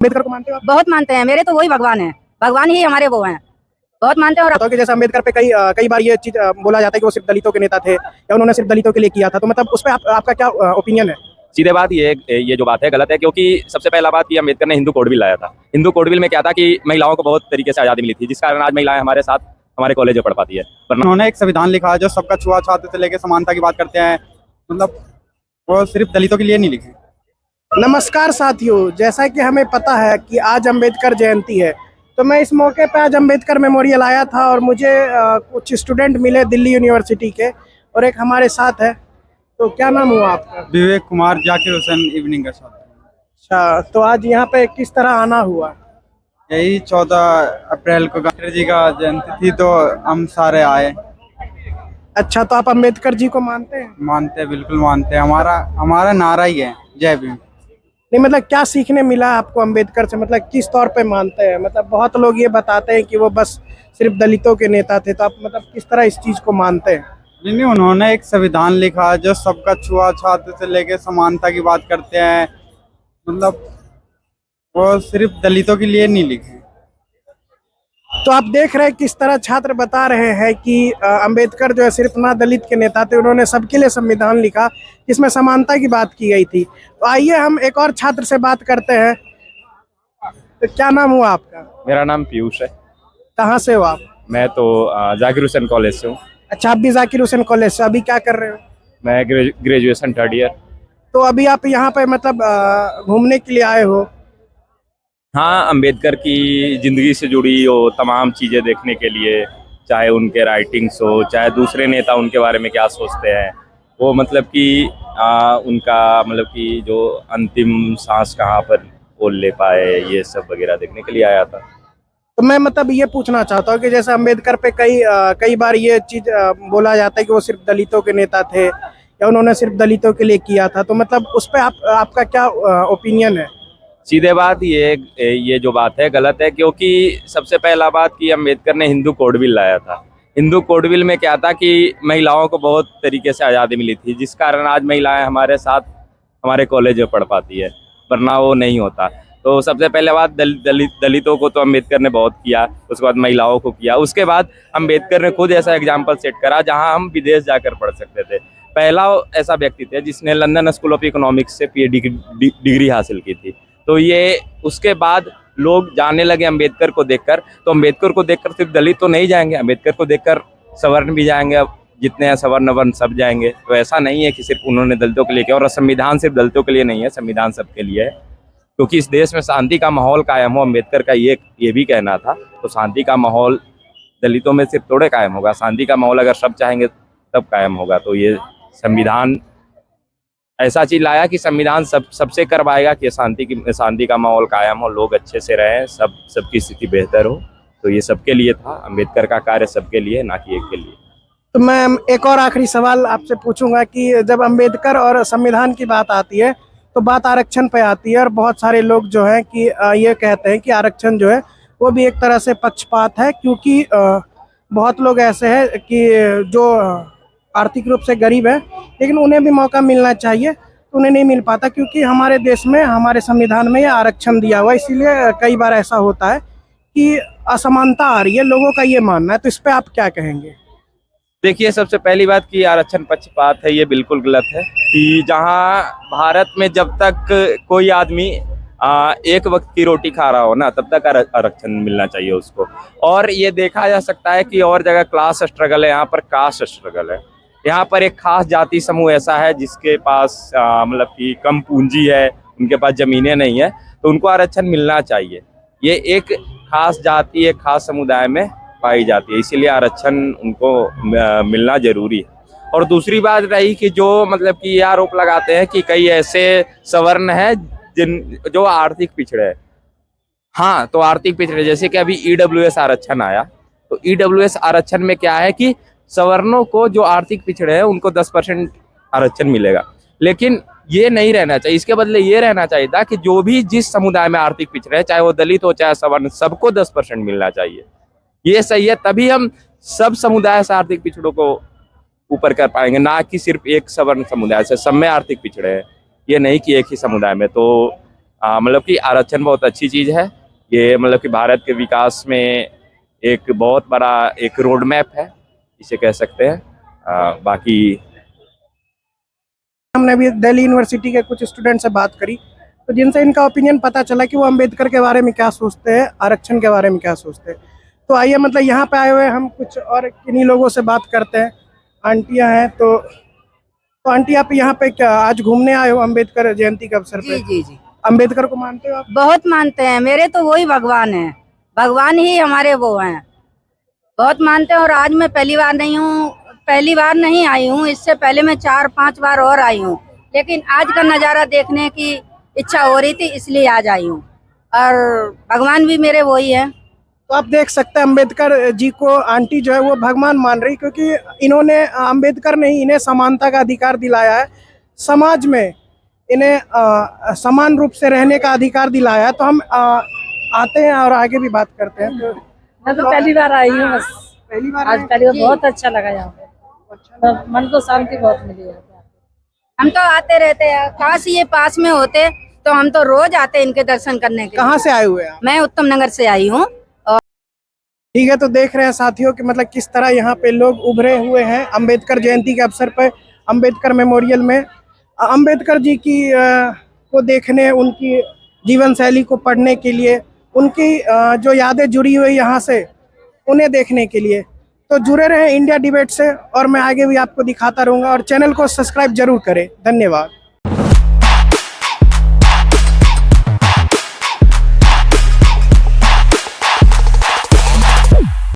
अम्बेडकर को मानते हो आप? बहुत मानते हैं। मेरे तो वही भगवान है, भगवान ही हमारे वो हैं। बहुत मानते हैं। और बताओ कि जैसे अम्बेडकर पे कई बार ये चीज बोला जाता है कि वो सिर्फ दलितों के नेता थे या उन्होंने सिर्फ दलितों के लिए किया था, तो मतलब उस पर आपका क्या ओपिनियन है? सीधे बात ये जो बात है गलत है, क्योंकि सबसे पहला बात कि अम्बेडकर ने हिंदू कोड बिल लाया था। हिंदू कोड बिल में क्या था कि महिलाओं को बहुत तरीके से आज़ादी मिली थी, जिस कारण आज महिलाएं हमारे साथ हमारे कॉलेज में पढ़ पाती है। उन्होंने एक संविधान लिखा जो सबका छुआछूत से लेकर समानता की बात करते हैं, मतलब वो सिर्फ दलितों के लिए नहीं लिखे। नमस्कार साथियों, जैसा कि हमें पता है कि आज अम्बेडकर जयंती है, तो मैं इस मौके पे आज अम्बेडकर मेमोरियल आया था और मुझे कुछ स्टूडेंट मिले दिल्ली यूनिवर्सिटी के और एक हमारे साथ है। तो क्या नाम हुआ आपका? विवेक कुमार, जाकिर हुसैन इवनिंग का साथ। अच्छा, तो आज यहाँ पे किस तरह आना हुआ? यही 14 अप्रैल को अम्बेडकर जी का जयंती थी तो हम सारे आए। अच्छा, तो आप अम्बेडकर जी को मानते हैं? मानते हैं, बिल्कुल मानते हैं। हमारा नारा ही है जय भीम। नहीं, मतलब क्या सीखने मिला आपको अम्बेडकर से? मतलब किस तौर पे मानते हैं? मतलब बहुत लोग ये बताते हैं कि वो बस सिर्फ दलितों के नेता थे, तो आप मतलब किस तरह इस चीज को मानते हैं? नहीं, उन्होंने एक संविधान लिखा जो सबका छुआछूत से लेकर समानता की बात करते हैं, मतलब वो सिर्फ दलितों के लिए नहीं लिखे। तो आप देख रहे हैं किस तरह छात्र बता रहे हैं कि अंबेडकर जो है सिर्फ ना दलित के नेता थे, उन्होंने सबके लिए संविधान लिखा जिसमें समानता की बात की गई थी। तो आइए हम एक और छात्र से बात करते हैं। तो क्या नाम हुआ आपका? मेरा नाम पीयूष है। कहाँ से हो आप? मैं तो जाकिर हुसैन कॉलेज से हूँ। अच्छा, आप भी जाकिर हुसैन कॉलेज से। अभी क्या कर रहे हो? मैं ग्रेजुएशन थर्ड ईयर। तो अभी आप यहाँ पे मतलब घूमने के लिए आए हो? हाँ, अम्बेडकर की ज़िंदगी से जुड़ी वो तमाम चीज़ें देखने के लिए, चाहे उनके राइटिंग्स हो, चाहे दूसरे नेता उनके बारे में क्या सोचते हैं, वो मतलब कि उनका मतलब कि जो अंतिम सांस कहाँ पर वो ले पाए, ये सब वगैरह देखने के लिए आया था। तो मैं मतलब ये पूछना चाहता हूँ कि जैसे अम्बेडकर पे कई बार ये चीज बोला जाता है कि वो सिर्फ दलितों के नेता थे या उन्होंने सिर्फ दलितों के लिए किया था, तो मतलब उस पे आपका क्या ओपिनियन है? सीधे बात ये जो बात है गलत है, क्योंकि सबसे पहला बात कि अम्बेडकर ने हिंदू कोड बिल लाया था। हिंदू कोड बिल में क्या था कि महिलाओं को बहुत तरीके से आज़ादी मिली थी, जिस कारण आज महिलाएं हमारे साथ हमारे कॉलेज में पढ़ पाती है, वरना वो नहीं होता। तो सबसे पहले बात दलितों को तो अम्बेडकर ने बहुत किया, उसके बाद महिलाओं को किया, उसके बाद अम्बेडकर ने खुद ऐसा एग्जाम्पल सेट करा जहाँ हम विदेश जाकर पढ़ सकते थे। पहला ऐसा व्यक्ति थे जिसने लंदन स्कूल ऑफ इकोनॉमिक्स से PhD की डिग्री हासिल की थी। तो ये उसके बाद लोग जाने लगे अम्बेडकर को देखकर। तो अम्बेडकर को देखकर सिर्फ दलित तो नहीं जाएंगे, अम्बेडकर को देखकर सवर्ण भी जाएंगे, अब जितने हैं सवर्ण वर्ण सब जाएंगे। तो ऐसा नहीं है कि सिर्फ उन्होंने दलितों के लिए किया, और संविधान सिर्फ दलितों के लिए नहीं है, संविधान सबके लिए है, क्योंकि इस देश में शांति का माहौल कायम हो। अम्बेडकर का ये भी कहना था। तो शांति का माहौल दलितों में सिर्फ थोड़े कायम होगा, शांति का माहौल अगर सब चाहेंगे तब कायम होगा। तो ये संविधान ऐसा चीज लाया कि संविधान सबसे करवाएगा कि शांति का माहौल कायम हो, लोग अच्छे से रहें, सबकी स्थिति बेहतर हो। तो ये सबके लिए था, अम्बेडकर का कार्य सबके लिए, ना कि एक के लिए। तो मैं एक और आखिरी सवाल आपसे पूछूंगा कि जब अम्बेडकर और संविधान की बात आती है तो बात आरक्षण पे आती है, और बहुत सारे लोग जो हैं कि ये कहते हैं कि आरक्षण जो है वो भी एक तरह से पक्षपात है, क्योंकि बहुत लोग ऐसे हैं कि जो आर्थिक रूप से गरीब है लेकिन उन्हें भी मौका मिलना चाहिए, तो उन्हें नहीं मिल पाता, क्योंकि हमारे देश में हमारे संविधान में ये आरक्षण दिया हुआ है। इसीलिए कई बार ऐसा होता है कि असमानता आ रही है, लोगों का ये मानना है। तो इस पे आप क्या कहेंगे? देखिए, सबसे पहली बात कि आरक्षण पक्षपात है, ये बिल्कुल गलत है। कि जहां भारत में जब तक कोई आदमी एक वक्त की रोटी खा रहा हो ना, तब तक आरक्षण मिलना चाहिए उसको। और ये देखा जा सकता है कि और जगह क्लास स्ट्रगल है, यहाँ पर कास्ट स्ट्रगल है। यहाँ पर एक खास जाति समूह ऐसा है जिसके पास मतलब कि कम पूंजी है, उनके पास ज़मीनें नहीं है, तो उनको आरक्षण मिलना चाहिए। ये एक खास जाति, एक खास समुदाय में पाई जाती है, इसीलिए आरक्षण उनको मिलना जरूरी है। और दूसरी बात रही कि जो मतलब कि ये आरोप लगाते हैं कि कई ऐसे सवर्ण हैं जो आर्थिक पिछड़े हैं। हाँ, तो आर्थिक पिछड़े, जैसे कि अभी EWS आरक्षण आया, तो EWS आरक्षण में क्या है कि सवर्णों को जो आर्थिक पिछड़े हैं उनको 10% आरक्षण मिलेगा। लेकिन ये नहीं रहना चाहिए, इसके बदले ये रहना चाहिए था कि जो भी जिस समुदाय में आर्थिक पिछड़े हैं, चाहे वो दलित हो चाहे सवर्ण, सबको 10% मिलना चाहिए। ये सही है, तभी हम सब समुदाय से आर्थिक पिछड़ों को ऊपर कर पाएंगे, ना कि सिर्फ एक सवर्ण समुदाय से। सब में आर्थिक पिछड़े हैं, ये नहीं कि एक ही समुदाय में। तो मतलब कि आरक्षण बहुत अच्छी चीज़ है। ये मतलब कि भारत के विकास में एक बहुत बड़ा एक रोड मैप है, इसे कह सकते हैं। बाकी हमने भी दिल्ली यूनिवर्सिटी के कुछ स्टूडेंट से बात करी, तो जिनसे इनका ओपिनियन पता चला कि वो अंबेडकर के बारे में क्या सोचते हैं, आरक्षण के बारे में क्या सोचते हैं। तो आइए मतलब यहाँ पे आए हुए हम कुछ और किन्हीं लोगों से बात करते हैं। आंटियाँ हैं, तो आंटी आप यहाँ पे क्या आज घूमने आए हो अंबेडकर जयंती के अवसर पे? जी जी जी, अंबेडकर को मानते हो आप? बहुत मानते हैं। मेरे तो वही भगवान है, भगवान ही हमारे वो हैं, बहुत मानते हैं। और आज मैं पहली बार नहीं आई हूँ, इससे पहले मैं 4-5 बार और आई हूँ, लेकिन आज का नज़ारा देखने की इच्छा हो रही थी, इसलिए आज आई हूँ। और भगवान भी मेरे वही है। तो आप देख सकते हैं अंबेडकर जी को आंटी जो है वो भगवान मान रही, क्योंकि इन्होंने अंबेडकर ने ही इन्हें समानता का अधिकार दिलाया है, समाज में इन्हें समान रूप से रहने का अधिकार दिलाया है। तो हम आते हैं और आगे भी बात करते हैं। तो मैं तो पहली बार आई हूँ बस, पहली बार आज आए? पहली बार बहुत अच्छा लगा यहाँ पे। मन को शांति बहुत मिली है। हम तो आते रहते हैं, काश ये पास में होते तो हम तो रोज आते इनके दर्शन करने के लिए। कहाँ से आए हुए हैं आप? मैं उत्तम नगर से आई हूँ। ठीक है, तो देख रहे हैं साथियों कि मतलब किस तरह यहाँ पे लोग उभरे हुए हैं अंबेडकर जयंती के अवसर पर अंबेडकर मेमोरियल में अंबेडकर जी की को देखने, उनकी जीवन शैली को पढ़ने के लिए, उनकी जो यादें जुड़ी हुई यहाँ से उन्हें देखने के लिए। तो जुड़े रहे इंडिया डिबेट से, और मैं आगे भी आपको दिखाता रहूँगा, और चैनल को सब्सक्राइब जरूर करें। धन्यवाद।